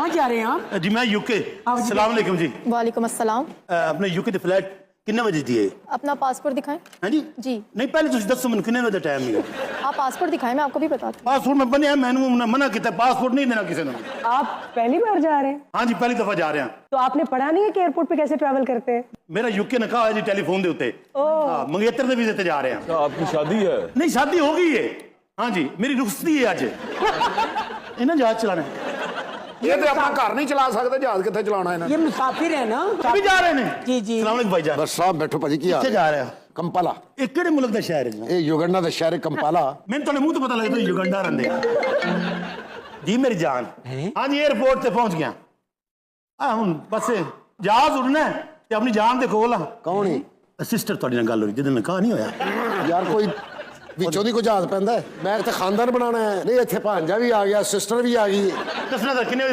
कहाँ जा रहे हैं आप? जी मैं यूके। अस्सलाम वालेकुम जी। वालेकुम अस्सलाम। अपने यूके दी फ्लाइट किन्ने बजे दी है? अपना पासपोर्ट दिखाएं। हाँ जी जी नहीं पहले तुम दसो मैंने किन्ने बजे टाइम है? आप पासपोर्ट दिखाएं, मैं आपको भी बताती हूँ। पासपोर्ट में बने मैंने मना किया पासपोर्ट नहीं देना किसी ने। आप पहली बार जा रहे हैं? हाँ जी पहली दफा जा रहे हैं। तो आपने पढ़ा नहीं है कि एयरपोर्ट पे कैसे ट्रैवल करते हैं? मेरा यूके ने कहा है जी टेलीफोन दे उत्ते। हाँ मंगेतर दे वीजे ते जा रहे हैं। क्या आपकी शादी है? नहीं शादी हो गई है। हाँ जी मेरी रुखसती है आज। इन्हें जहाज चलाना है। ये तो अपना घर नहीं चला सकते, जहाज कितने चलाना है? ये मुसाफिर है ना? अभी जा रहे हैं। जी जी। अस्सलाम वालेकुम भाईजान। बस साहब बैठो भाजी की किथे जा रहे हैं? कंपाला। ਇਹ ਕਿਹੜੇ ਮੁਲਕ ਦਾ ਸ਼ਹਿਰ ਹੈ ਜੀ? ਇਹ ਯੁਗੰਡਾ ਦਾ ਸ਼ਹਿਰ ਕੰਪਾਲਾ। ਮੈਨੂੰ ਤੁਹਾਡੇ ਮੂੰਹ ਤੋਂ ਪਤਾ ਲੱਗਦਾ ਤੁਸੀਂ ਯੁਗੰਡਾ ਰਹਿੰਦੇ ਆ। ਜੀ ਮੇਰੀ ਜਾਨ। ਹਾਂ ਜੀ 에어ਪੋਰਟ ਤੇ ਪਹੁੰਚ ਗਿਆ। ਆ ਹੁਣ ਬਸ ਜਹਾਜ਼ ਉੜਨਾ ਤੇ ਆਪਣੀ ਜਾਨ ਦੇ ਕੋਲ ਆ। ਕੌਣ ਹੈ? ਸਿਸਟਰ ਤੁਹਾਡੇ ਨਾਲ ਗੱਲ ਹੋਈ ਜਿਹਦੇ ਨਾਲ ਨਿਕਾਹ ਨਹੀਂ ਹੋਇਆ। ਯਾਰ ਕੋਈ ਵਿੱਚੋਂ ਦੀ ਕੋਈ ਜਹਾਜ਼ ਪੈਂਦਾ ਹੈ? ਮੈਂ ਇੱਥੇ ਖਾਨਦਾਨ ਬਣਾਉਣਾ ਹੈ। ਨਹੀਂ ਇੱਥੇ ਭਾਂਜਾ ਵੀ ਆ ਗਿਆ, ਸਿਸਟਰ ਵੀ ਆ ਗਈ। ਦੱਸਣਾ ਤਾਂ ਕਿੰਨੇ